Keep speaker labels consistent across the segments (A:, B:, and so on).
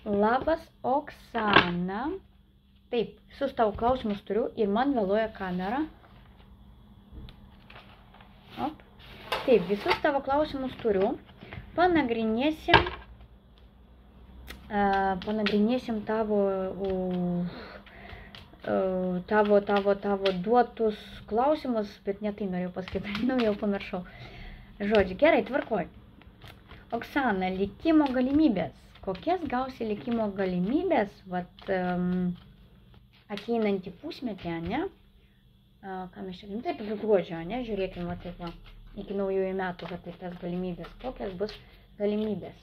A: Labas, Oksana. Taip, visus tavo klausimus turiu ir man vėluoja kamera. Op. Taip, visus tavo klausimus turiu. Panagrinėsim tavo duotus klausimus, bet ne tai norėjau pasakyti, jau pamiršau. Žodžiu, gerai, tvarkoj. Oksana, likimo galimybės. Kokias gausi likimo galimybės, ateinantį pusmetį, ne? Ką mes čia, taip, iki gruodžio, ne? Žiūrėkim, taip, iki naujųjų metų, tai tas galimybės. Kokias bus galimybės?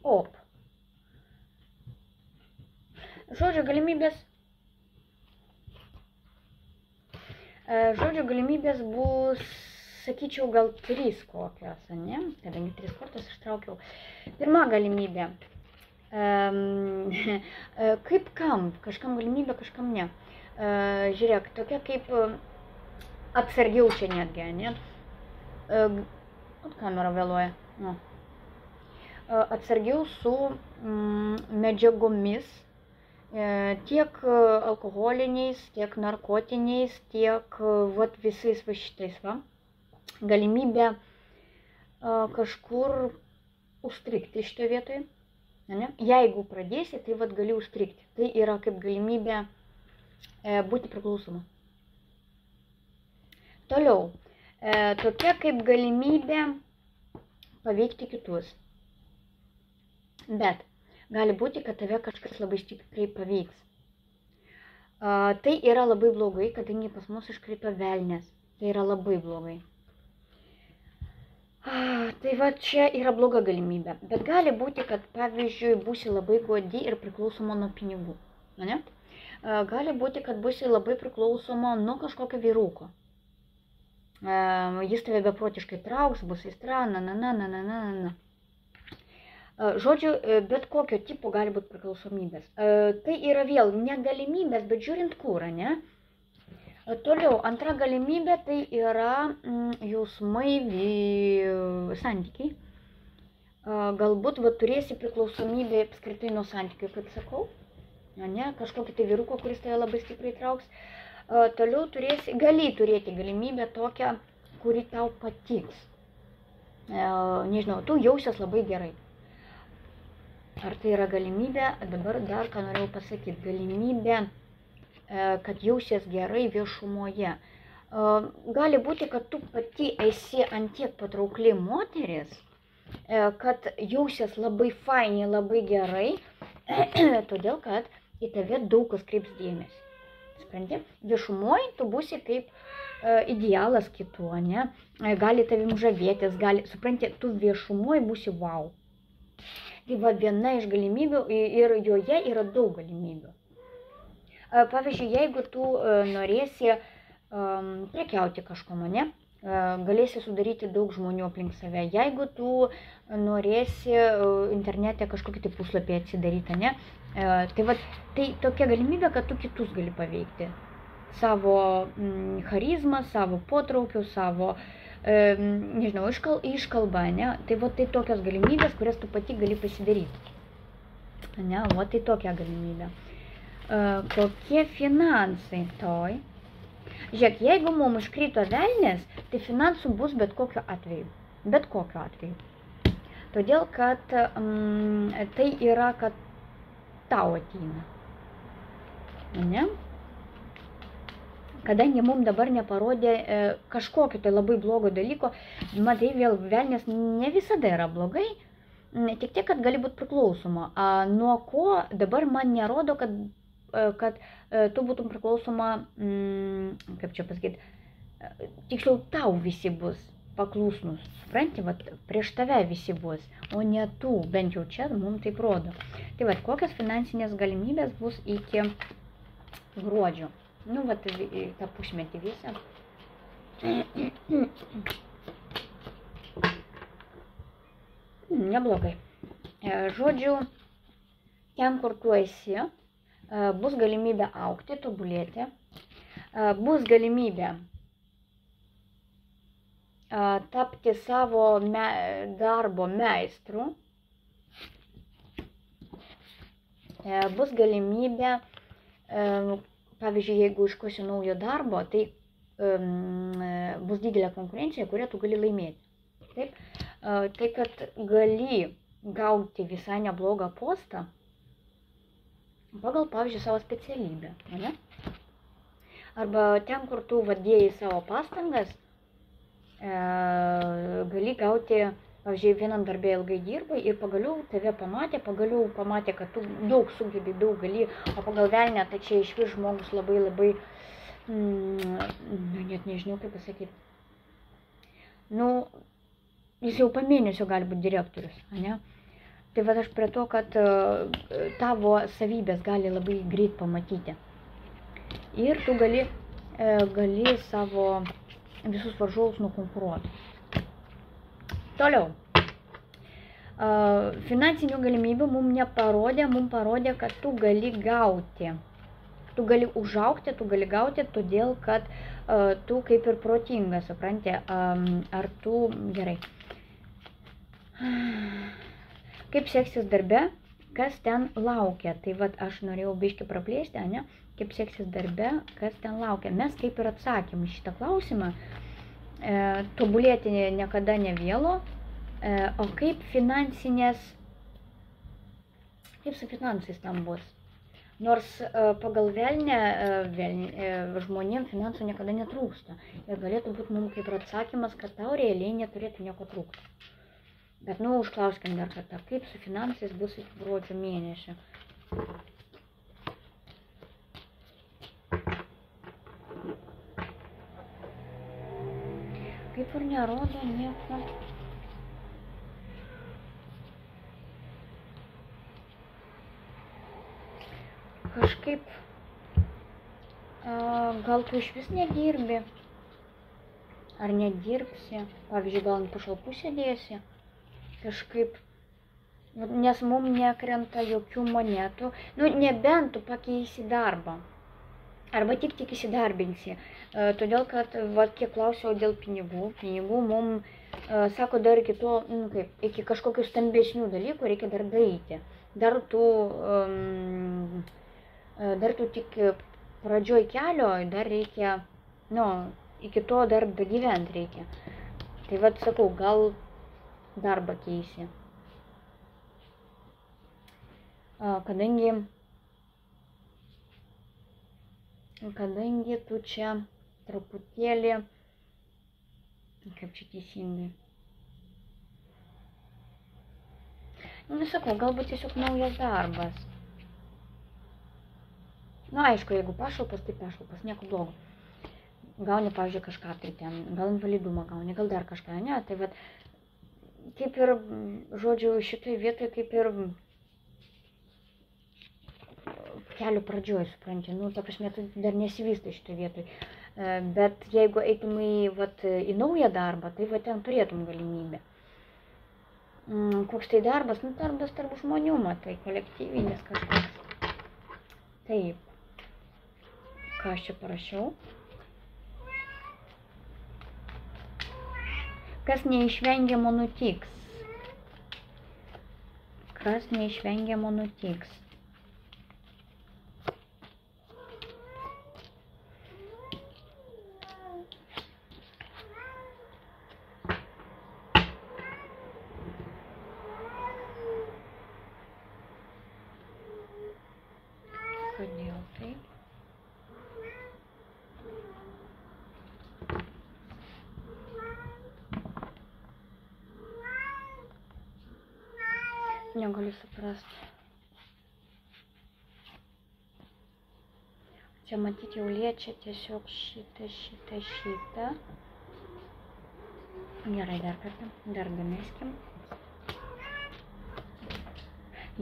A: Op. Žodžio galimybės bus, sakyčiau, gal 3 kokios, ne? Kadangi 3 kartus ištraukiau. Pirma galimybė. Kaip kam? Kažkam galimybė, kažkam ne. Žiūrėk, tokia kaip atsargiau čia netgi, ne? Kamera vėluoja. Atsargiau su medžiagomis, tiek alkoholiniais, tiek narkotiniais, tiek visais šitais. Galimybė kažkur užstrigti šitoje vietoje. Ne? Jeigu pradėsi, tai gali užstrigti. Tai yra kaip galimybė būti priklausoma. Toliau, tokia kaip galimybė paveikti kitus. Bet gali būti, kad tave kažkas labai stipriai paveiks. Tai yra labai blogai, kadangi pas mus iškrito velnias. Tai yra labai blogai. Tai čia yra bloga galimybė. Bet gali būti, kad pavyzdžiui būsi labai godi ir priklausoma nuo pinigų. Ne? Gali būti, kad būsi labai priklausoma nuo kažkokio vyruko. Jis tave beprotiškai trauks, bus aistra, Žodžiu, bet kokio tipo gali būti priklausomybės. Tai yra vėl ne galimybės, bet žiūrint kur, ne? Toliau, antra galimybė tai yra jausmai, santykiai. Galbūt turėsi priklausomybę apskritai nuo santykių, kaip sakau. Ne? Kažkokį tai vyruko, kuris tave labai stipriai trauks. Toliau gali turėti galimybę tokią, kuri tau patiks. Nežinau, tu jausies labai gerai. Ar tai yra galimybė, dabar dar ką norėjau pasakyti, galimybė, kad jausies gerai viešumoje. Gali būti, kad tu pati esi antiek patraukli moteris, kad jausies labai fainiai, labai gerai, todėl, kad į tave daug kas kreips dėmesį. Supranti? Viešumoje tu būsi kaip idealas kitų, ne? Gali tavim žavėtis, supranti, tu viešumoje būsi wow. Tai viena iš galimybių ir joje yra daug galimybių. Pavyzdžiui, jeigu tu norėsi prekiauti kažkuo, ne? Galėsi sudaryti daug žmonių aplink save. Jeigu tu norėsi internete kažkokį tai puslapį atsidaryti, ne? Tai tokia galimybė, kad tu kitus gali paveikti. Savo charizmą, savo potraukių, savo nežinau, iškalba, ne? Tai tai tokios galimybės, kurias tu pati gali pasidaryti. Ne, tai tokia galimybė. Kokie finansai toj? Žiūrėk, jeigu mums iškrito velnias, tai finansų bus bet kokiu atveju. Bet kokiu atveju. Todėl, kad tai yra, kad tau ateina. Ne? Kadangi mums dabar neparodė kažkokio tai labai blogo dalyko, matai, vėl velnias ne visada yra blogai, tik tiek, kad gali būti priklausoma. Nuo ko dabar man nerodo, kad tu būtum priklausoma, kaip čia pasakyti, tiksliau tau visi bus paklusnus. Supranti, prieš tave visi bus, o ne tu, bent jau čia mums taip rodo. Tai kokios finansinės galimybės bus iki gruodžio. Nu, tą pusmetį visą. Neblogai. Žodžiu, ten, kur tu esi, bus galimybė augti, tobulėti, bus galimybė tapti savo darbo meistru, bus galimybė, pavyzdžiui, jeigu iškosi naujo darbo, tai bus didelė konkurencija, kurią tu gali laimėti. Taip? Tai, kad gali gauti visai neblogą postą pagal, pavyzdžiui, savo specialybę. Ne? Arba ten, kur tu vadėjai savo pastangas, gali gauti, pavyzdžiui, vienam darbė ilgai dirbai ir pagaliau tave pamatė, kad tu daug sugebi, daug gali, o pagal velnę, tai čia iš vis žmogus labai, net nežinau kaip pasakyti, jis jau po mėnesio gali būti direktorius, ne? Tai va aš prie to, kad tavo savybės gali labai greit pamatyti. Ir tu gali savo visus varžovus nukonkuruoti. Toliau. Finansinių galimybių mums parodė, kad tu gali gauti. Tu gali užaugti, tu gali gauti, todėl, kad tu kaip ir protingas, supranti, ar tu gerai. Kaip seksis darbe, kas ten laukia. Tai vat aš norėjau biškį praplėsti, ne? Kaip seksis darbe, kas ten laukia. Mes kaip ir atsakėm šitą klausimą. Tobulėti niekada nevėlo, o kaip su finansais tam bus. Nors pagal velnę žmonėm finansų niekada netrūksta. Ir galėtų būti mums kaip ir atsakymas, kad tau realiai neturėtų nieko trūkti. Bet užklauskim dar kartą, kaip su finansais bus iki gruodžio mėnesio. Kaip ir nerodo nieko. Kažkaip, gal tu iš vis nedirbi, ar nedirbsi, pavyzdžiui, gal ant pašalpų sėdėsi. Kažkaip, nes mums nekrenta jokių monetų, nebent tu pakeisi darbą, arba tik įsidarbinsi, todėl, kad, kiek klausiau dėl pinigų mums, sako, dar iki kažkokių stambesnių dalykų reikia dar daryti, dar tu tik pradžioj kelio, dar reikia, iki to dar dagyvent reikia, tai sakau, gal darbą keisi. Kadangi tu čia truputėlį, kaip čia teisingai. Nesakau, galbūt tiesiog naujas darbas. Aišku, jeigu pašalpas, tai pašalpas, nieko blogo. Gauni, pavyzdžiui, kažką tai ten, gal invalidumą gauni, gal dar kažką, ne, tai kaip ir, žodžiu, šitoj vietoj kaip ir kelių pradžioj, supranti, ta prasme, tu dar nesivystai šitoj vietoj. Bet jeigu eitum į naują darbą, tai ten turėtum galimybę. Koks tai darbas? Darbas tarp žmonių, matai, kolektyvinis kažkoks. Taip. Ką aš čia parašiau? Kas neišvengiamo nutiks? Kas neišvengiamo nutiks? Kodėl taip? Negaliu suprasti. Čia matyti jau liečia tiesiog šitą. Gerai, dar kartą, dar damėskim.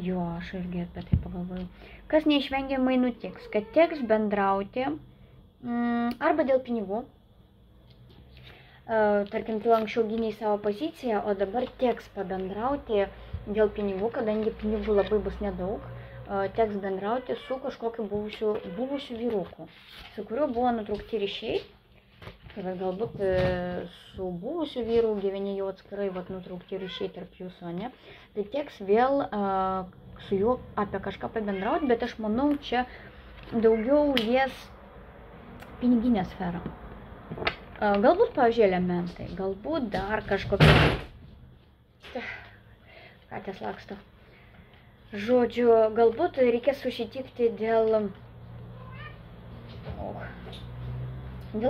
A: Jo, aš irgi apie tai pagalvojau. Kas neišvengiamai nutiks, kad teks bendrauti arba dėl pinigų. Tarkim, tu anksčiau gyniai savo poziciją, o dabar teks pabendrauti dėl pinigų, kadangi pinigų labai bus nedaug, teks bendrauti su kažkokiu buvusiu vyruku, su kuriuo buvo nutraukti ryšiai. Tai va, galbūt su buvusiu vyru gyveni jau atskirai, vat, nutraukti ryšiai tarp jūsų, ne? Tai teks vėl su juo apie kažką pabendrauti, bet aš manau, čia daugiau lies piniginę sferą. Galbūt, pavyzdžiui, elementai, galbūt dar kažkokie. Katės laksto. Žodžiu, galbūt reikės susitikti dėl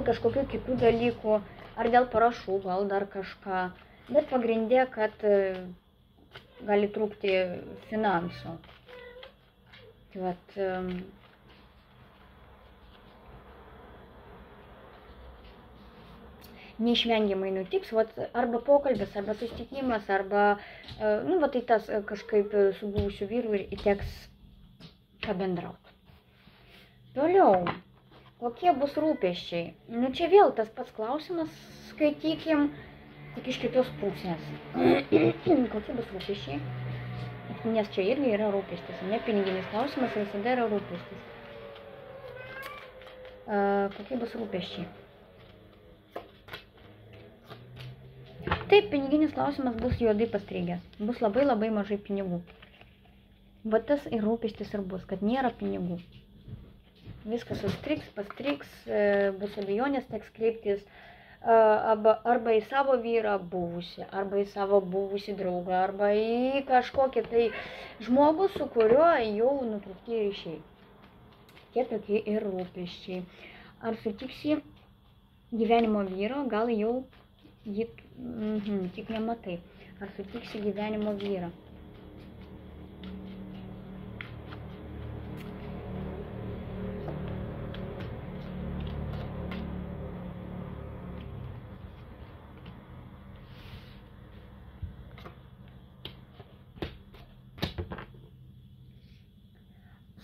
A: kažkokių kitų dalykų, ar dėl parašų, gal dar kažką, bet pagrindė, kad gali trūkti finansų. Tai vat, neišvengiamai nutiks, vat, arba pokalbis, arba susitikimas, arba, nu, va tai tas kažkaip su buvusiu vyru ir teks pabendrauti. Toliau, kokie bus rūpesčiai? Nu, čia vėl tas pats klausimas, skaitykim, tik iš kitos pusės. Kokie bus rūpesčiai? Nes čia irgi yra rūpestis, ne piniginis klausimas, visada yra rūpestis. Kokie bus rūpesčiai? Taip, piniginis klausimas bus juodai pastrigęs. Bus labai labai mažai pinigų. Va tas ir rūpestis ir bus, kad nėra pinigų. Viskas užstriks, pastriks, bus abejonės, teks kreiptis arba į savo vyrą buvusį, arba į savo buvusį draugą, arba į kažkokį tai žmogų, su kuriuo jau nutraukti ryšiai. Tie tokie ir rūpesčiai. Ar sutiksi gyvenimo vyro, gal jau jį tik nematai. Ar sutiksi gyvenimo vyrą?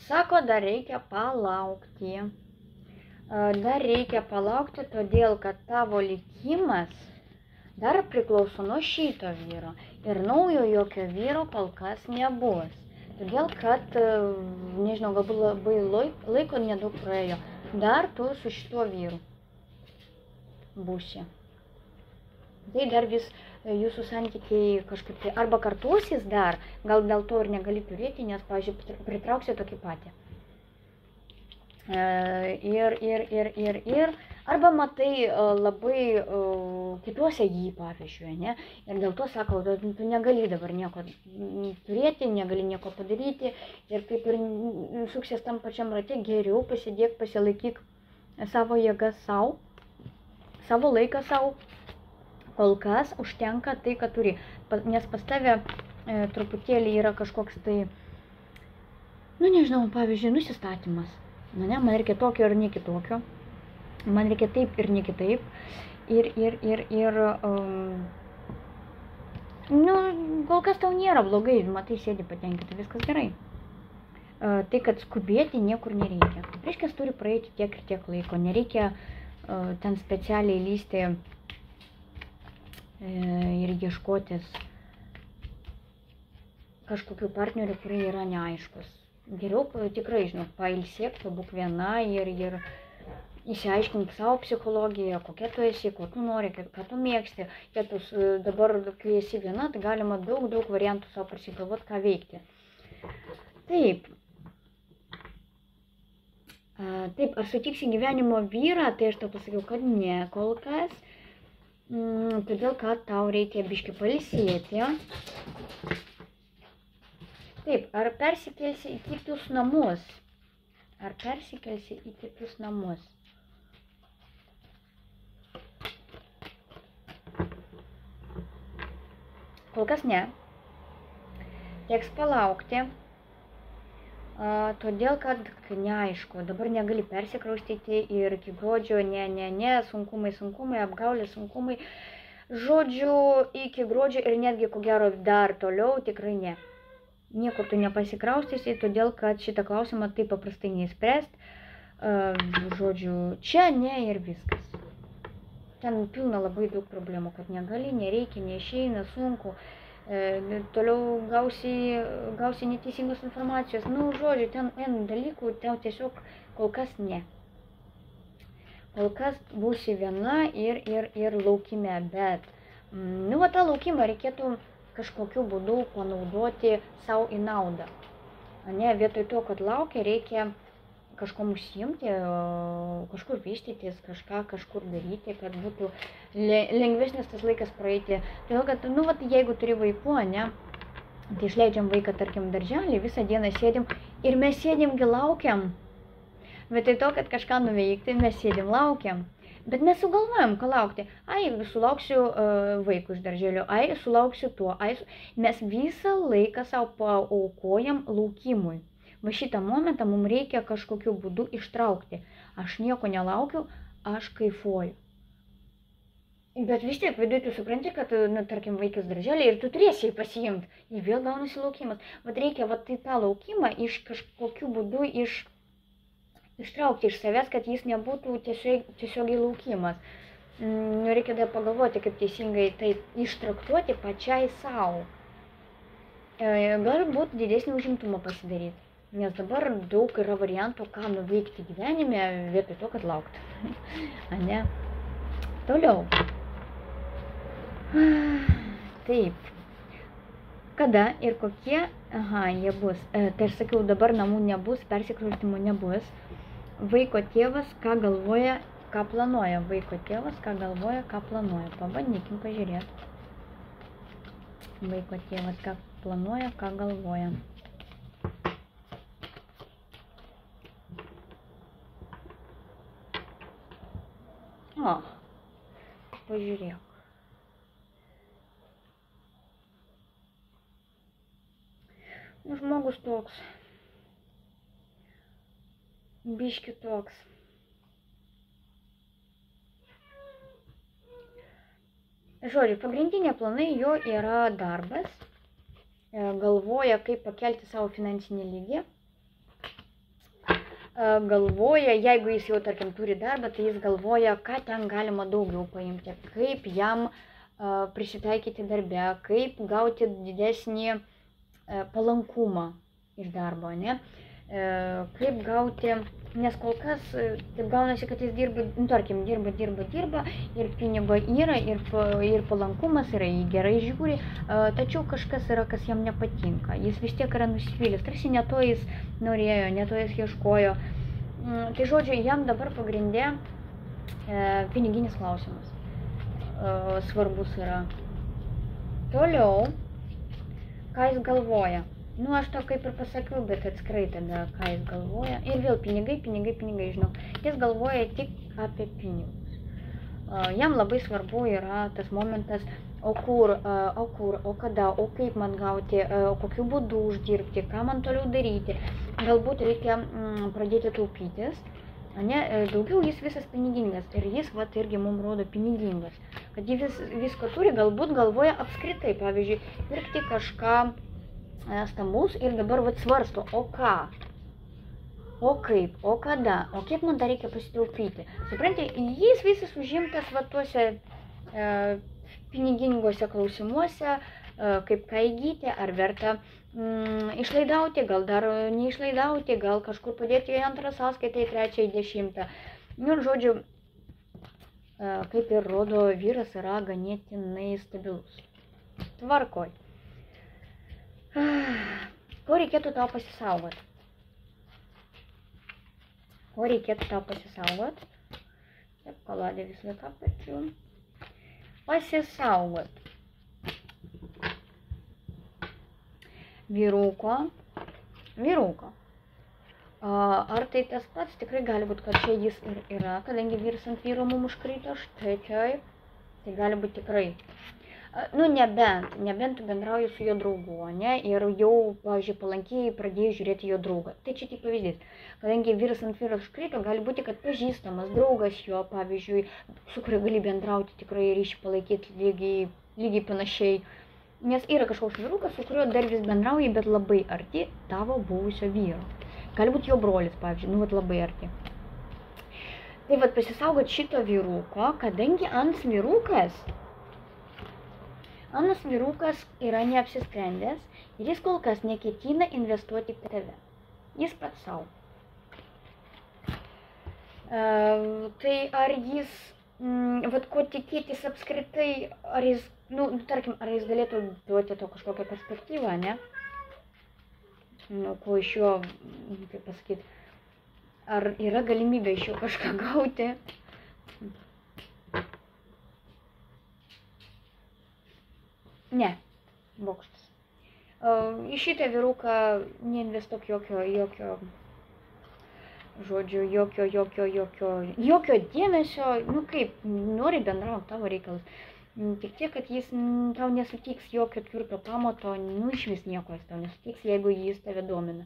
A: Sako, dar reikia palaukti. Dar reikia palaukti, todėl kad tavo likimas dar priklauso nuo šito vyro. Ir naujo jokio vyro kol kas nebus. Todėl kad, nežinau, galbūt labai laiko nedaug praėjo. Dar tu su šituo vyru būsi. Tai dar vis jūsų santykiai kažkaip tai arba kartuosis dar, gal dėl to ir negali turėti, nes, pavyzdžiui, pritrauksi tokį patį. Arba matai labai kituose jį, pavyzdžiui, ne? Ir dėl to sako, tu negali dabar nieko turėti, negali nieko padaryti ir kaip ir suksies tam pačiam rate, geriau pasidėk, pasilaikyk savo jėgas savo, savo laiką savo. Kol kas užtenka tai, ką turi, nes pas tave truputėlį yra kažkoks tai, nu nežinau, pavyzdžiui, nusistatymas. Nu ne, man reikia tokio ir ne kitokio, man reikia taip ir ne kitaip. Nu, kol kas tau nėra blogai, matai, sėdi patenkinta, viskas gerai. Tai, kad skubėti niekur nereikia. Reiškia, turi praeiti tiek ir tiek laiko, nereikia ten specialiai lysti ir ieškotis kažkokių partnerių, kurie yra neaiškus. Geriau tikrai, žinok, pailsėk, pabūk viena ir išsiaiškink savo psichologiją, kokia tu esi, ko tu nori, ką tu mėgsti. Dabar, kai esi viena, tai galima daug variantų savo prasigalvoti, ką veikti. Taip, ar sutiksi gyvenimo vyrą, tai aš tau pasakiau, kad ne kol kas. Todėl, kad tau reikia biškį pailsėti. Taip, ar persikelsi į kitus namus? Ar persikelsi į kitus namus? Kol kas ne. Teks palaukti. Todėl, kad neaišku, dabar negali persikraustyti ir iki gruodžio, ne, sunkumai, apgaulė, sunkumai. Žodžiu, iki gruodžio ir netgi, ko gero, dar toliau tikrai ne. Niekur tu nepasikraustysi, todėl, kad šitą klausimą taip paprastai neįspręst. Žodžiu, čia ne ir viskas. Ten pilna labai daug problemų, kad negali, nereikia, neišeina, sunku. toliau gausi neteisingos informacijos. Nu, žodžiu, ten N dalykų, tau tiesiog kol kas ne. Kol kas būsi viena ir laukime, bet, nu, va, tą laukimą reikėtų kažkokiu būdu panaudoti savo į naudą. Ne, vietoj to, kad laukia, reikia kažkom užsiimti, kažkur vystytis, kažkur daryti, kad būtų lengvesnis tas laikas praeiti. Todėl, kad, nu, vat, jeigu turi vaikų, ne, tai išleidžiam vaiką, tarkim, darželį, visą dieną sėdim ir mes sėdimgi laukiam. Vietoj to, kad kažką nuveikti, mes sėdim laukiam. Bet mes sugalvojam, ką laukti. Ai, sulauksiu vaikų iš darželio, ai, sulauksiu tuo, ai, mes visą laiką savo paaukojam laukimui. Va šitą momentą mums reikia kažkokiu būdu ištraukti. Aš nieko nelaukiu, aš kaifuoju. Bet vis tiek viduje tu supranti, kad, nu, tarkim, vaikas darželį ir tu turėsi jį pasiimti. Ir vėl gaunasi laukimas. Vat reikia vat tą laukimą iš kažkokiu būdu ištraukti iš savęs, kad jis nebūtų tiesiogiai laukimas. Reikia dar pagalvoti, kaip teisingai tai ištraktuoti pačiai savo. Galbūt didesnį užimtumą pasidaryti. Nes dabar daug yra variantų, ką nuveikti gyvenime, vietoj to, kad laukti. Ne? Toliau. Taip. Kada ir kokie, jie bus. Tai aš sakiau, dabar namų nebus, persikraustymų nebus. Vaiko tėvas, ką galvoja, ką planuoja. Vaiko tėvas, ką galvoja, ką planuoja. Pabandykim pažiūrėti. Vaiko tėvas, ką planuoja, ką galvoja. Pažiūrėk. Nu, žmogus toks. Biški toks. Žodžiu, pagrindiniai planai jo yra darbas. Galvoja, kaip pakelti savo finansinį lygį. Galvoja, jeigu jis jau, tarkim, turi darbą, tai jis galvoja, ką ten galima daugiau paimti, kaip jam prisitaikyti darbe, kaip gauti didesnį palankumą iš darbo, ne? Kaip gauti, nes kol kas taip gaunasi, kad jis dirba, nu, tarkim, dirba ir pinigo yra, ir palankumas yra, jį gerai žiūri, tačiau kažkas yra, kas jam nepatinka. Jis vis tiek yra nusivylęs, tarsi ne to jis norėjo, ne to jis ieškojo. Tai žodžiu, jam dabar pagrindė piniginis klausimas svarbus yra. Toliau, ką jis galvoja. Nu, aš to kaip ir pasakiau, bet atskrai tada, ką jis galvoja. Ir vėl pinigai, žinau. Jis galvoja tik apie pinigus. Jam labai svarbu yra tas momentas, o kur, o kada, o kaip man gauti, kokiu būdu uždirbti, ką man toliau daryti. Galbūt reikia pradėti taupytis. Ne, daugiau jis visas pinigingas ir jis vat irgi mums rodo pinigingas. Kad jis visko turi, galbūt galvoja apskritai, pavyzdžiui, pirkti kažką stambaus ir dabar vat svarsto, o ką, o kaip, o kada, o kiek man dar reikia pasitaupyti. Suprantate, jis visas užimtas va tuose pinigingose klausimuose, kaip ką įgyti, ar verta išlaidauti, gal dar neišlaidauti, gal kažkur padėti į antrą sąskaitą, į trečią, į 10. Nu, žodžiu, kaip ir rodo, vyras yra ganėtinai stabilus. Tvarkoj. Ko reikėtų tau pasisaugoti? Ko reikėtų tau pasisaugoti? Taip, kaladę visą laiką pačiu. Pasisaugoti. Vyruko. Ar tai tas pats? Tikrai gali būti, kad čia jis ir yra, kadangi vyras ant vyro mums užkrito, štai čia. Tai gali būti tikrai. Nu, nebent tu bendrauji su jo draugu, ne, ir jau, pavyzdžiui, palankiai pradėjai žiūrėti jo draugą. Tai čia tik pavyzdys. Kadangi vyras ant vyro užkrito, gali būti, kad pažįstamas draugas jo, pavyzdžiui, su kuriuo gali bendrauti, tikrai ryšį palaikyti lygiai panašiai. Nes yra kažkoks vyrukas, su kuriuo dar vis bendrauji, bet labai arti tavo buvusio vyro. Gali būti jo brolis, pavyzdžiui, nu, vat labai arti. Tai vat pasisaugot šito vyruko, kadangi ant vyrukas Anas vyrukas yra neapsisprendęs ir jis kol kas neketina investuoti į tave. Jis pats savo. Tai ar jis, vat ko tikėtis apskritai, ar jis, tarkim, ar jis galėtų duoti to kažkokią perspektyvą, ne? Ko iš jo, kaip pasakyti, ar yra galimybė iš jo kažką gauti? Ne, bokštas. Į šitą vyruką neinvestuok jokio dėmesio, kaip, nori bendrauti, tavo reikalas. Tik tiek, kad jis tau nesutiks jokio tvirto pamato, iš vis nieko jis tau nesutiks, jeigu jis tave domina.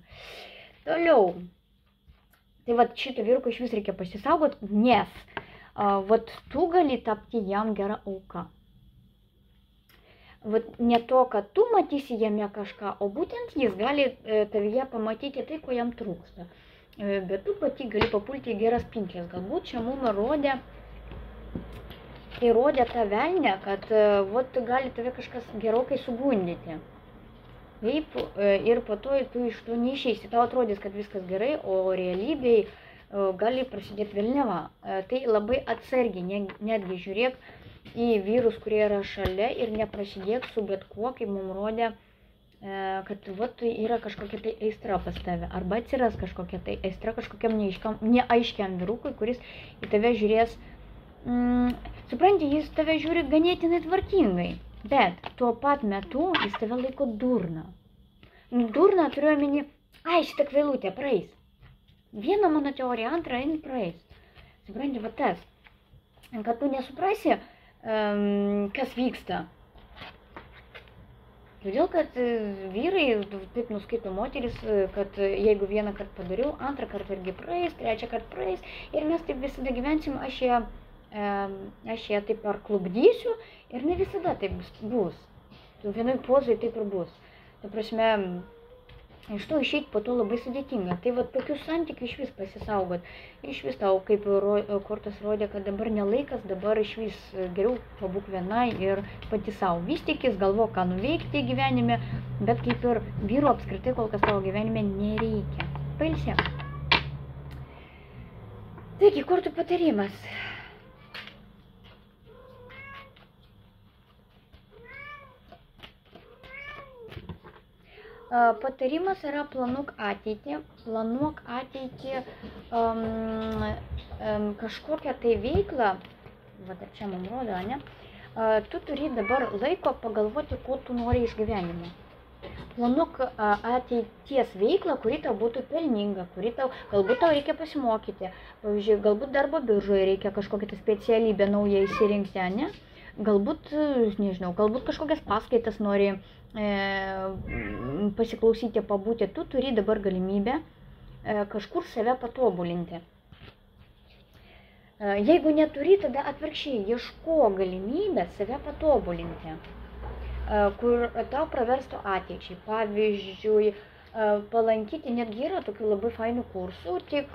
A: Toliau. Tai vat šitą vyruką iš vis reikia pasisaugot, nes vat tu gali tapti jam gerą auką. Vat ne to, kad tu matysi jame kažką, o būtent jis gali tavyje pamatyti tai, ko jam trūksta. Bet tu pati gali papulti į geras pinklės. Galbūt čia mums įrodė tą velnę, kad vat gali tave kažkas gerokai sugundyti. Taip, ir po to tu iš to neišeisi. Tau atrodys, kad viskas gerai, o realybėj gali prasidėti velniava. Tai labai atsargiai, netgi žiūrėk į vyrus, kurie yra šalia ir neprasidėk su bet kuo, kaip mums rodė, kad vat yra kažkokia tai aistra pas tave. Arba atsiras kažkokia tai aistra kažkokiam neaiškiam vyrukui, kuris į tave žiūrės. Supranti, jis tave žiūri ganėtinai tvarkingai, bet tuo pat metu jis tave laiko durna. Durna turiu omeny, šitą kvailutę praeis. Viena mano teorija, antra, praeis. Supranti, va tas, kad tu nesuprasi, kas vyksta. Todėl, kad vyrai taip nuskaito moteris, kad jeigu vieną kartą padariau, antrą kartą irgi praeis, trečią kartą praeis ir mes taip visada gyvensim, aš ją taip parklubdysiu ir ne visada taip bus. Vienoj pozai taip ir bus. Ta prasme, iš to išeiti po to labai sudėtinga. Tai va tokius santykių iš vis pasisaugot. Iš vis tau, kaip kortas rodė, kad dabar nelaikas, dabar iš vis geriau pabūk vienai ir pati savo. Vystykis, galvok, ką nuveikti gyvenime, bet kaip ir vyro apskritai kol kas tavo gyvenime nereikia. Pailsėk. Taigi, kortų patarimas. Patarimas yra planuok ateitį kažkokią tai veiklą, va čia mums rodo, ne? Tu turi dabar laiko pagalvoti, ko tu nori iš gyvenimo. Planuok ateities veiklą, kuri tau būtų pelninga, galbūt tau reikia pasimokyti. Pavyzdžiui, galbūt darbo biržoje reikia kažkokią specialybę naują įsirinkti, ne? Galbūt, nežinau, galbūt kažkokias paskaitas nori pasiklausyti, pabūti. Tu turi dabar galimybę kažkur save patobulinti. Jeigu neturi, tada atvirkščiai, ieško galimybę save patobulinti, kur tau praverstų ateičiai. Pavyzdžiui, palankyti, netgi yra tokių labai fainų kursų, tik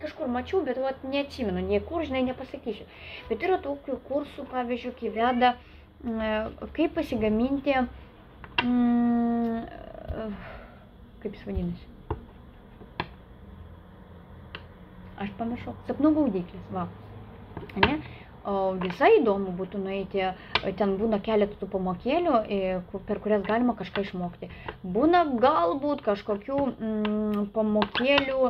A: kažkur mačiau, bet neatsimenu, nei kur, žinai, nepasakysiu. Bet yra tokių kursų, pavyzdžiui, kai veda, kaip pasigaminti, kaip jis vadinasi? Aš pamiršau, sapnų gaudyklis, va. Ne? Visai įdomu būtų nueiti, ten būna keletą tų pamokėlių, per kurias galima kažką išmokti. Būna galbūt kažkokių pamokėlių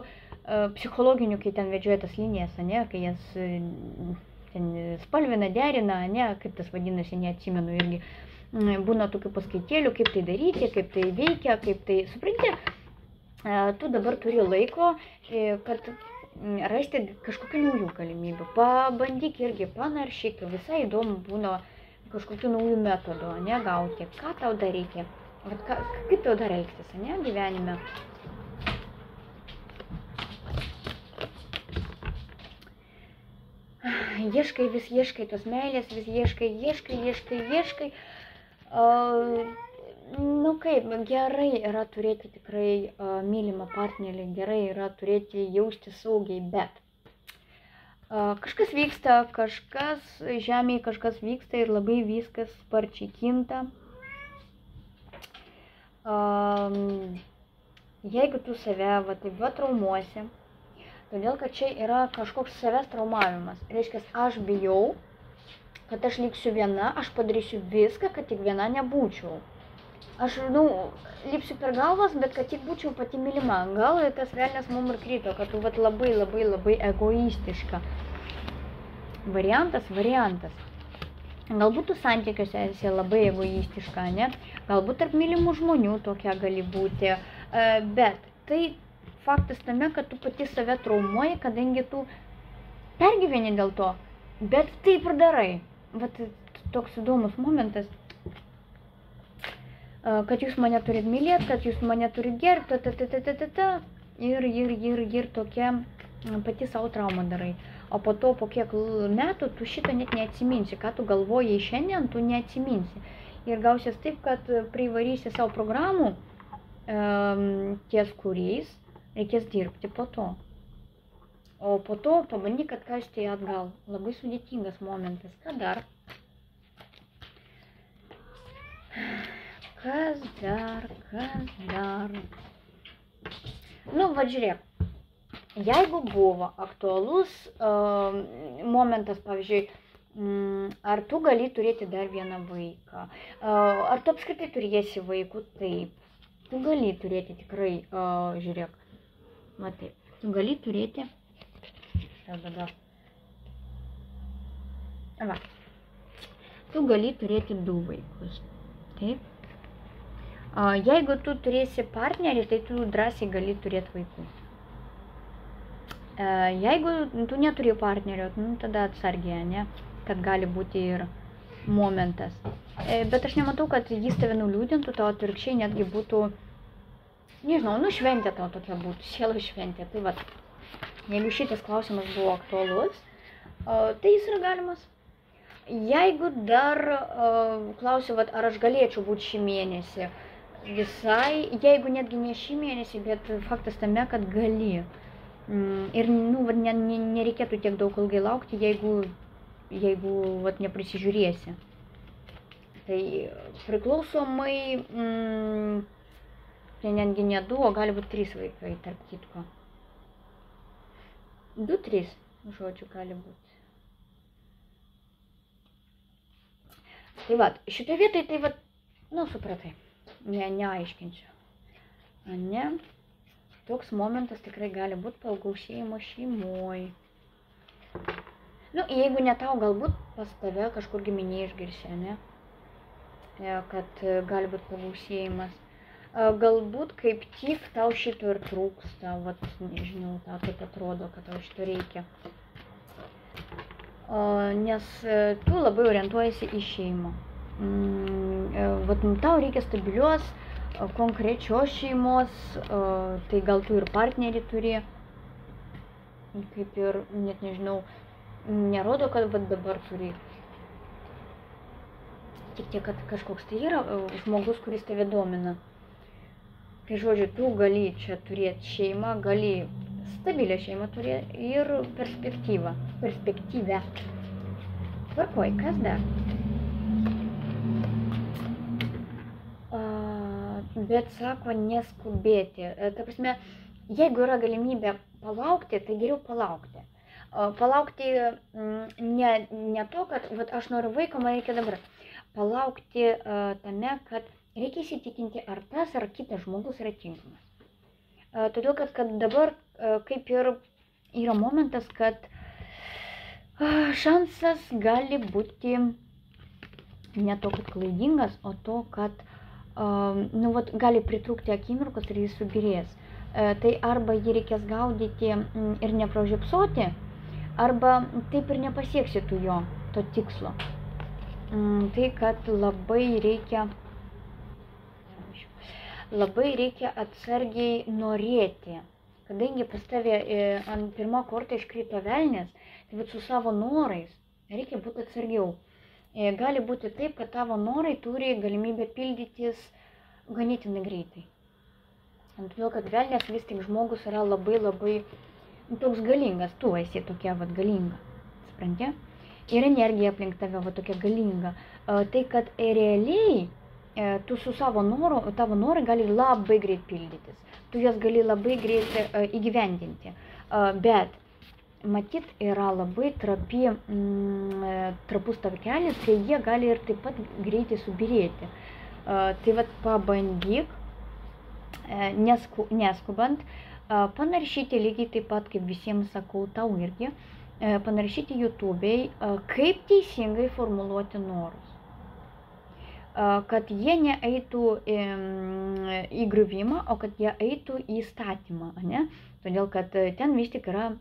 A: psichologinių, kai ten vedžioja tas linijas, ne, kai jas ten spalvina, derina, ne, kaip tas vadinasi, neatsimenu irgi. Būna tokių paskaitėlių, kaip tai daryti, kaip tai veikia, kaip tai, supranti, tu dabar turi laiko, kad rasti kažkokių naujų galimybių. Pabandyk irgi, panaršyk, visai įdomu būna kažkokių naujų metodų, ne, gauti. Ką tau dar reikia? Kaip tau dar elgtis, ne, gyvenime? Vis ieškai tos meilės, vis ieškai. Kaip, gerai yra turėti tikrai mylimą partnerį, gerai yra turėti jausti saugiai, bet kažkas vyksta, žemėje kažkas vyksta ir labai viskas sparčiai kinta. jeigu tu save va taip va traumuosi, todėl kad čia yra kažkoks savęs traumavimas. Reiškia, aš bijau, kad aš liksiu viena, aš padarysiu viską, kad tik viena nebūčiau. Aš, lipsiu per galvas, bet kad tik būčiau pati mylima. Gal tas velnias mum ir krito, kad tu vat labai egoistiška. Variantas. Galbūt tu santykiuose esi labai egoistiška, ne? Galbūt tarp mylimų žmonių tokia gali būti. Bet tai faktas tame, kad tu pati save traumuoji, kadangi tu pergyveni dėl to, bet taip ir darai. Vat toks įdomus momentas, kad jūs mane turit mylėti, kad jūs mane turit gerbti, ir tokia pati savo traumą darai. O po to, po kiek metų, tu šito net neatsiminsi. Ką tu galvojai šiandien, tu neatsiminsi. Ir gausies taip, kad privarysi savo programų, ties kuriais reikės dirbti po to. O po to pabandyk atkasti atgal. Labai sudėtingas momentas. Ką dar? Kas dar? Va žiūrėk. Jeigu buvo aktualus momentas, pavyzdžiui, ar tu gali turėti dar vieną vaiką, ar tu apskritai turėsi vaikų, taip, tu gali turėti tikrai, žiūrėk, va taip, tu gali turėti, tu gali turėti 2 vaikus, taip, jeigu tu turėsi partnerį, tai tu drąsiai gali turėti vaikų. Jeigu tu neturi partnerio, tada atsargiai, ne, kad gali būti ir momentas. Bet aš nematau, kad jis tave nuliūdintų, tau atvirkščiai netgi būtų, nežinau, šventė tau tokia būtų, sielo šventė. Tai va, jeigu šitas klausimas buvo aktualus, tai jis yra galimas. Jeigu dar klausiu, ar aš galėčiau būti šį mėnesį, visai, jeigu netgi ne šį mėnesį, bet faktas tame, kad gali. Ir nereikėtų tiek daug ilgai laukti, jeigu neprisižiūrėsi. Tai priklausomai, tai netgi ne 2, o gali būti 3 vaikai, tarp kitko. 2-3, žodžiu, gali būti. Tai va, šitoje vietoje, tai va, supratai, neaiškinsiu. Ne? Toks momentas tikrai gali būti pagausėjimo šeimoj. Jeigu ne tau, galbūt pas tave kažkur giminė išgirsi, ne? Kad gali būti pagausėjimas. Galbūt kaip tik tau šito ir trūksta, nežinau, tau taip atrodo, kad tau šito reikia. Nes tu labai orientuojasi į šeimą. Tau reikia stabilios, konkrečios šeimos, tai gal tu ir partnerį turi, kaip ir, net nežinau, nerodo, kad dabar turi. Tik tiek, kad kažkoks tai yra žmogus, kuris tave domina. Tai žodžiu, tu gali čia turėti šeimą, gali stabilią šeimą turėti ir perspektyvę. Tvarkoj, kas dar? Bet sako neskubėti. Ta prasme, jeigu yra galimybė palaukti, tai geriau palaukti. Palaukti ne to, kad aš noriu vaiko, man reikia dabar. Palaukti tame, kad reikia įsitikinti, ar tas ar kitas žmogus yra tinkamas. Todėl, kad dabar kaip ir yra momentas, kad šansas gali būti ne to, kad klaidingas, o to, kad gali pritrūkti akimirkos ir jis subirės. Tai arba jį reikės gaudyti ir nepražiopsoti, arba taip ir nepasieksi tu jo, to tikslo. Tai, kad labai reikia atsargiai norėti. Kadangi pas tavę ant pirmo korto iškrito velnias, tai su savo norais reikia būti atsargiau. Gali būti taip, kad tavo norai turi galimybę pildytis ganėtinai greitai. Todėl, kad velnias vis tik žmogus yra labai toks galingas, tu esi tokia galinga, supranti? Ir energija aplink tave tokia galinga. Tai, kad realiai tu su savo noru, tavo norai gali labai greit pildytis, tu juos gali labai greit įgyvendinti, bet matyt yra labai trapus takelis, kai jie gali ir taip pat greitai subirėti. Tai vat pabandyk, neskubant, panaršyti lygiai taip pat, kaip visiems sakau, tau irgi, panaršyti YouTube'ai, kaip teisingai formuluoti norus. Kad jie neeitų į griuvimą, o kad jie eitų į statymą, ne? Todėl, kad ten vis tik yra,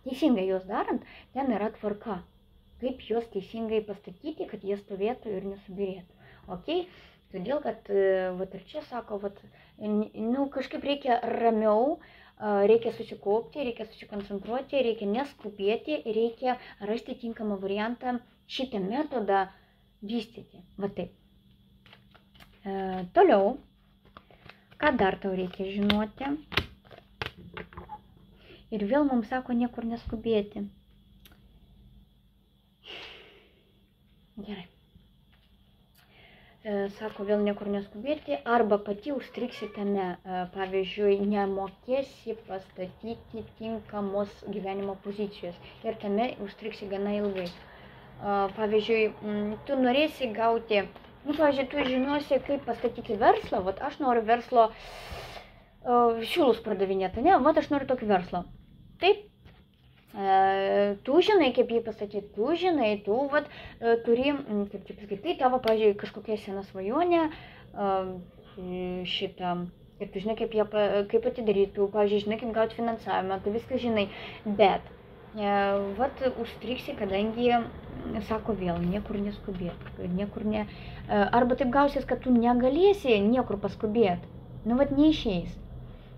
A: teisingai juos darant, ten yra tvarka, kaip juos teisingai pastatyti, kad jie stovėtų ir nesubirėtų. Okay? Todėl, kad, vat ir čia sako, vat, kažkaip reikia ramiau, reikia susikaupti, reikia susikoncentruoti, reikia neskubėti, reikia rasti tinkamą variantą šitą metodą vystyti. Va taip. Toliau, ką dar tau reikia žinoti? Ir vėl mums sako niekur neskubėti. Gerai. Sako vėl niekur neskubėti, arba pati užstriksi tame, pavyzdžiui, nemokėsi pastatyti tinkamos gyvenimo pozicijos ir tame užstriksi gana ilgai. Pavyzdžiui, tu norėsi gauti, pavyzdžiui, tu žinosi, kaip pastatyti verslą, vat aš noriu verslo siūlus pardavinėti, ne, vat aš noriu tokį verslą. Taip. Tu žinai, kaip jį pastatyti, tu žinai, tu vat, turi, kaip čia pasakyti, tai tavo, pavyzdžiui, kažkokia sena svajonė, šitą, ir tu žinai, kaip atidaryti, tu, pavyzdžiui, žinai, kaip gauti finansavimą, tu viską žinai, bet, vat, užstriksi, kadangi, sako vėl, niekur neskubėti, arba taip gausis, kad tu negalėsi niekur paskubėti, vat, neišeis.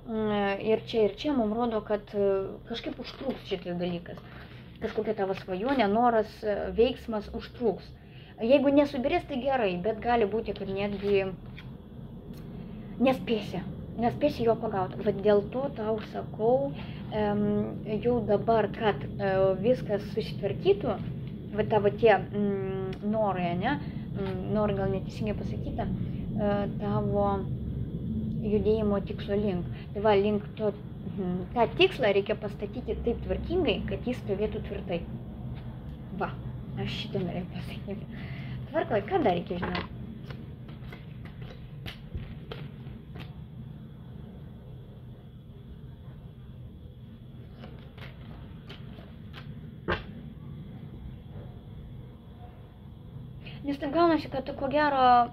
A: Ir čia mums rodo, kad kažkaip užtruks šitas dalykas. Kažkokia tavo svajonė, noras, veiksmas užtruks. Jeigu nesubirės, tai gerai, bet gali būti, kad netgi nespėsi jo pagauti. Vat dėl to tau sakau jau dabar, kad viskas susitvarkytų, vat tavo tie norai, ne? Norai gal neteisingai pasakyta, tavo judėjimo tikslo link. Tai va, link to, tą tikslą reikia pastatyti taip tvarkingai, kad jis stovėtų tvirtai. Va, aš šitą norėjau pasakyti. Tvarkoj, ką dar reikia žinoti? Nes taip gaunasi, kad tu ko gero,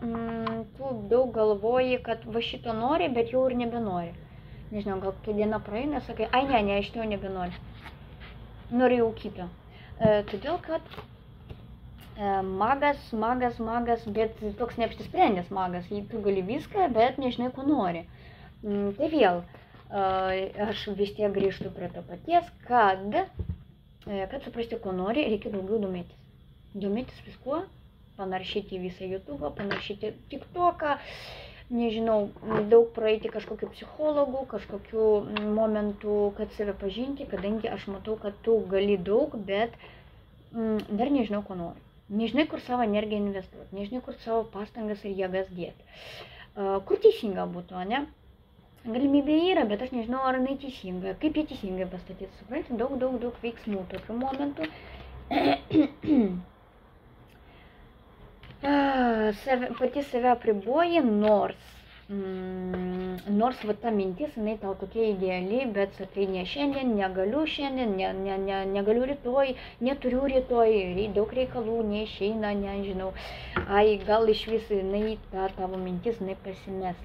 A: tu daug galvoji, kad va šito nori, bet jau ir nebenori. Nežinau, gal tu diena praeina, sakai, ai ne, aš to nebenori. Noriu jau kito. Todėl, kad magas, bet toks neapsisprendęs magas. Tu gali viską, bet nežinai, ko nori. Tai vėl, aš vis tiek grįžtu prie to paties, kad suprasti, ko nori, reikia daugiau domėtis. Domėtis viskuo. Panaršyti visą YouTube'ą, panaršyti TikTok'ą, nežinau, daug praeiti kažkokių psichologų, kažkokių momentų, kad save pažinti, kadangi aš matau, kad tu gali daug, bet dar nežinau, ko nori. Nežinai, kur savo energiją investuoti, nežinai, kur savo pastangas ir jėgas dėti. Kur teisinga būtų, ne? Galimybė yra, bet aš nežinau, ar jinai teisinga, kaip jie teisingai pastatyti. Supranti, daug veiksmų tokių momentų. Pati save apriboji, nors va ta mintis, jinai tau tokia ideali, bet sakai, ne šiandien, negaliu šiandien, negaliu rytoj, neturiu rytoj, daug reikalų, neišeina, nežinau. Ai, gal iš vis jinai, ta tavo mintis, jinai pasimes.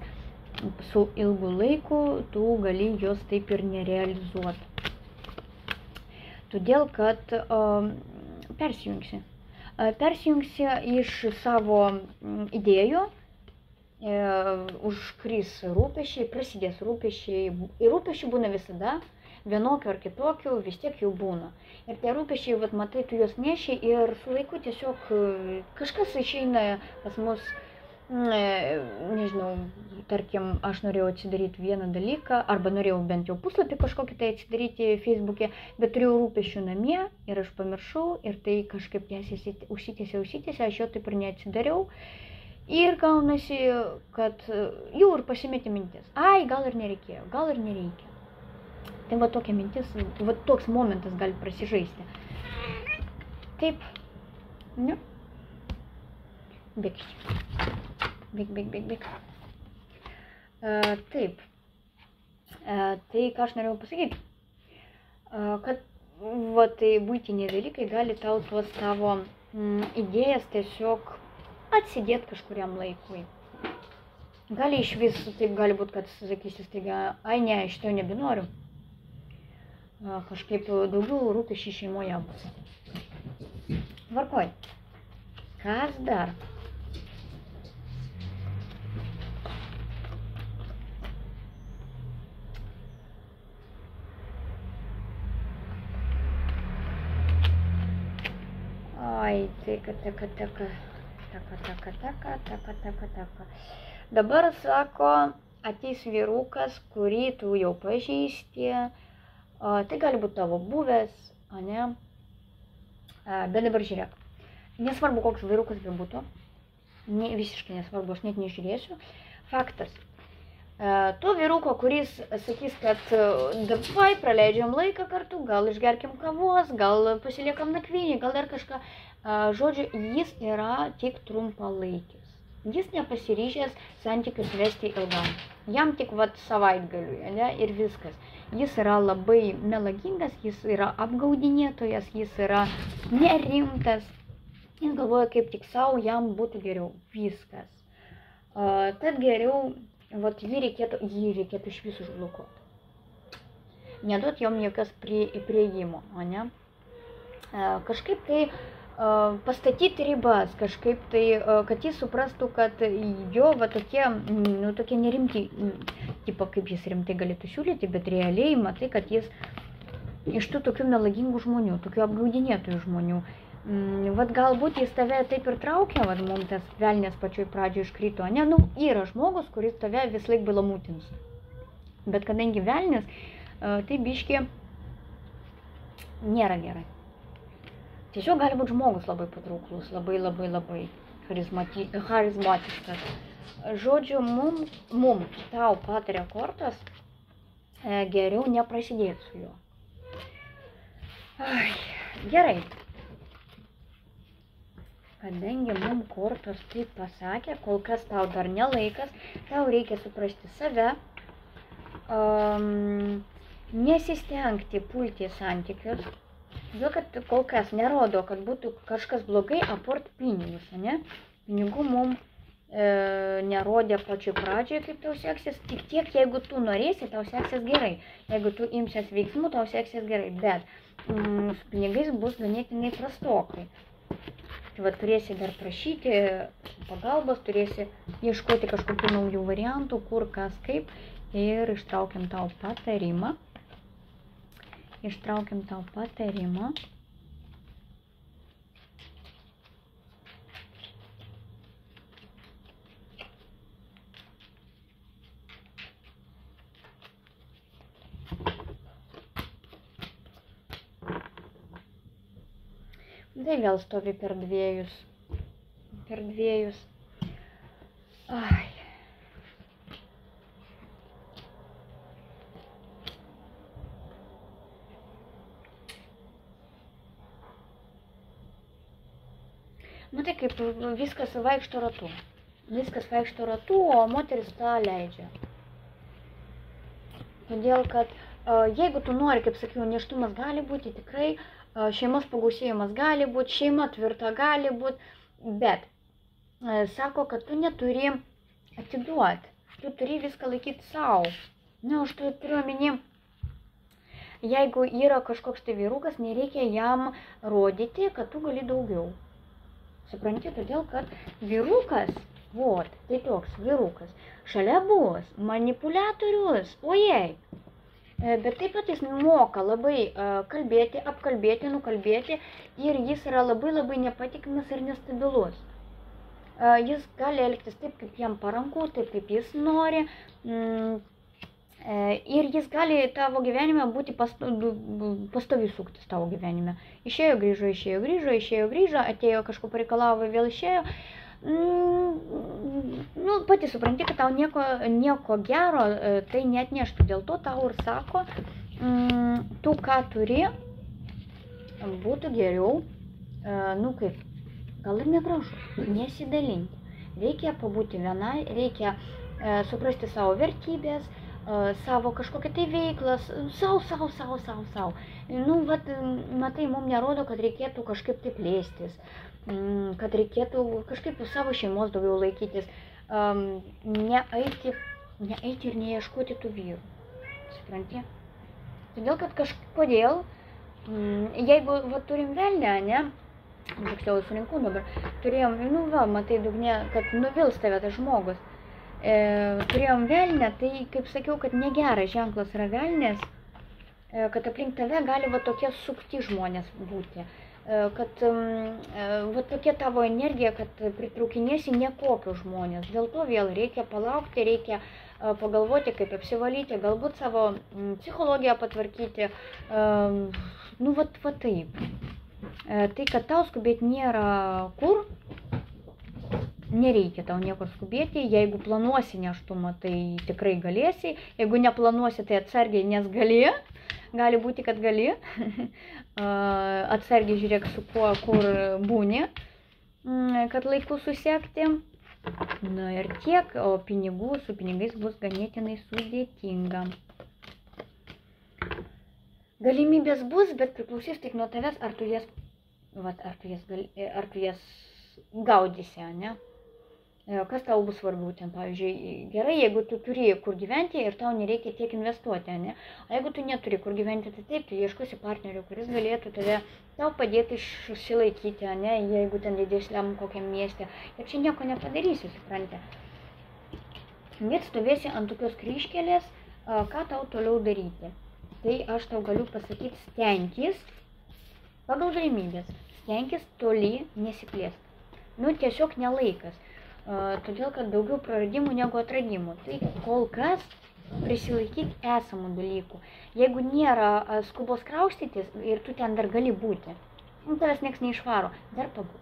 A: Su ilgu laiku tu gali jos taip ir nerealizuoti. Todėl, kad persijungsi iš savo idėjų, užkris rūpesčiai, prasidės rūpesčiai. Ir rūpesčiai būna visada, vienokio ar kitokio, vis tiek jau būna. Ir tie rūpesčiai, vat, matai, tu juos neši ir su laiku tiesiog kažkas išeina pas mus, nežinau, tarkim, aš norėjau atsidaryti vieną dalyką, arba norėjau bent jau puslapį kažkokį tai atsidaryti Facebook'e, bet turėjau rūpesčių namie ir aš pamiršau ir tai kažkaip užsitęsė, aš jo taip ir neatsidariau. Ir gaunasi, kad jau ir pasimetė mintis. Ai, gal ir nereikėjo, gal ir nereikia. Tai va tokia mintis, va toks momentas gali prasižaisti. Taip. Ne? Bėg. Bėg. Taip. Tai ką aš norėjau pasakyti, kad va tai buitiniai dalykai gali tau tuos tavo idėjas tiesiog atsidėti kažkuriam laikui. Gali iš vis, taip gali būti, kad sakysi staiga, ai ne, šito nebenoriu. Kažkaip daugiau rūpesčių šeimoje bus. Tvarkoj. Kas dar? Ai, taka. Dabar sako, ateis vyrukas, kurį tu jau pažįsti. Tai gali būti tavo buvęs, ne? Bet dabar žiūrėk. Nesvarbu, koks vyrukas bebūtų. Visiškai nesvarbu, aš net nežiūrėsiu. Faktas. To vyruko, kuris sakys, kad davai praleidžiam laiką kartu, gal išgerkim kavos, gal pasiliekam nakvynį, gal dar kažką. Žodžiu, jis yra tik trumpalaikis. Jis nepasiryžęs santykius vesti ilgam. Jam tik savaitgaliui, ne, ir viskas. Jis yra labai melagingas, jis yra apgaudinėtojas, jis yra nerimtas. Jis galvoja, kaip tik savo jam būtų geriau. Viskas. Tad geriau, jį reikėtų iš visų užblokuoti. Neduot jom jokios prieimo, ne? Kažkaip tai pastatyti ribas, kažkaip tai, kad jis suprastų, kad jo tokie nerimti, tipo kaip jis rimtai galėtų siūlyti, bet realiai matai, kad jis iš tų tokių melagingų žmonių, tokių apgaudinėtojų žmonių, galbūt jis tave taip ir traukia, mums tas velnės pačioj pradžioje iškrito, ne, yra žmogus, kuris tave vis laik balamutins, bet kadangi velnės, tai biški nėra gerai. Tiesiog gali būti žmogus labai patrauklus, labai charizmatiškas. Žodžiu, tau patarė kortos, geriau neprasidėti su juo. Gerai. Kadangi kortos taip pasakė, kol kas tau dar nelaikas, tau reikia suprasti save, nesistengti pulti santykius, todėl kad kol kas nerodo, kad būtų kažkas blogai aport pinigus, ne? Pinigų mums nerodė pačioj pradžioje, kaip tau seksis, tik tiek, jeigu tu norėsi, tau seksis gerai. Jeigu tu imsies veiksmų, tau seksis gerai, bet su pinigais bus ganėtinai prastokai. Tai turėsi dar prašyti pagalbos, turėsi ieškoti kažkokių naujų variantų, kur, kas, kaip, ir ištraukiam tau patarimą. Tai vėl stovi per dviejus. Ai. Tai kaip viskas vaikšto ratu, o moteris tą leidžia. Todėl, kad jeigu tu nori, kaip sakiau, nėštumas gali būti tikrai, šeimos pagausėjimas gali būti, šeima tvirta gali būti, bet sako, kad tu neturi atiduoti, tu turi viską laikyti savo. Aš turiu omeny, jeigu yra kažkoks tai vyrukas, nereikia jam rodyti, kad tu gali daugiau. Supranti, todėl, kad vyrukas, tai toks vyrukas, šalia bus manipuliatorius, ojei. Bet taip pat jis moka labai kalbėti, apkalbėti, nukalbėti ir jis yra labai nepatikimas ir nestabilus. Jis gali elgtis taip, kaip jam paranku, taip, kaip jis nori. Ir jis gali tavo gyvenime būti pastoviai suktis tavo gyvenime. Išėjo, grįžo, atėjo kažko pareikalavo, vėl išėjo. Nu, pati supranti, kad tau nieko gero tai neatneštų. Dėl to tau ir sako, tu ką turi, būtų geriau, nu kaip, gal ir negražu, nesidalinti. Reikia pabūti vienai, reikia suprasti savo vertybės, savo kažkokią tai veiklą, savo. Nu, vat, matai, mums nerodo, kad reikėtų kažkaip taip plėstis, kad reikėtų kažkaip savo šeimos daugiau laikytis, neeiti ir neieškoti tų vyrų. Supranti? Todėl, kad kažkodėl, jeigu va, turim velnę, ne, tiksliau surinkau dabar, turėjom, nu va, matai, dugne, kad nuvils tave tas žmogus. Turėjom velnę, tai kaip sakiau, kad negeras ženklas yra velnės, kad aplink tave gali va tokie sukti žmonės būti, kad va tokia tavo energija, kad pritraukinėsi nekokius žmonės. Dėl to vėl reikia palaukti, reikia pagalvoti, kaip apsivalyti, galbūt savo psichologiją patvarkyti, nu va taip. Tai, kad tau skubėti nėra kur, nereikia tau niekur skubėti, jeigu planuosi nėštumą, tai tikrai galėsi, jeigu neplanuosi, tai atsargiai, nes gali būti, kad gali, atsargiai žiūrėk su kuo, kur būni, kad laiku susekti, na ir tiek, o su pinigais bus ganėtinai sudėtinga. Galimybės bus, bet priklausys tik nuo tavęs, ar tu jas gaudysi, ne? Kas tau bus svarbiau ten, pavyzdžiui, gerai, jeigu tu turi kur gyventi ir tau nereikia tiek investuoti, ne? O jeigu tu neturi kur gyventi, tai taip, tu ieškosi partnerių, kuris galėtų tau padėti išsilaikyti, ne? Jeigu ten didesniam kokiam mieste. Ir čia nieko nepadarysi, supranti. Bet stovėsi ant tokios kryžkelės, ką tau toliau daryti. Tai aš tau galiu pasakyti, stenkis, pagal galimybės, stenkis toli nesiplėsti. Nu, tiesiog nelaikas. Todėl, kad daugiau praradimų negu atradimų. Tai kol kas prisilaikyk esamų dalykų. Jeigu nėra skubos kraustytis ir tu ten dar gali būti, tavęs nieks neišvaro, dar pabūk.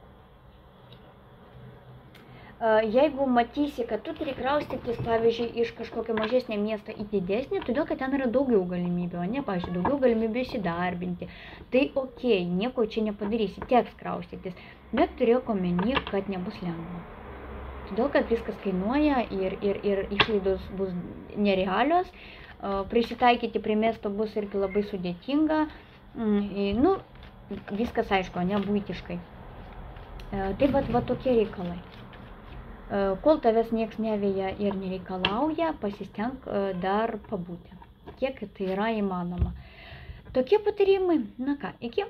A: Jeigu matysi, kad tu turi kraustytis, pavyzdžiui, iš kažkokio mažesnio miesto į didesnį, todėl, kad ten yra daugiau galimybių, o ne, pavyzdžiui, daugiau galimybių įsidarbinti, tai okei, nieko čia nepadarysi, teks kraustytis, bet turėk omeny, kad nebus lengva. Todėl, kad viskas kainuoja ir išlaidos bus nerealios, prisitaikyti prie miesto bus irgi labai sudėtinga, nu, viskas aišku, ne buitiškai. Tai va tokie reikalai. Kol tavęs nieks neveja ir nereikalauja, pasistenk dar pabūti, kiek tai yra įmanoma. Tokie patarimai, na ką, iki.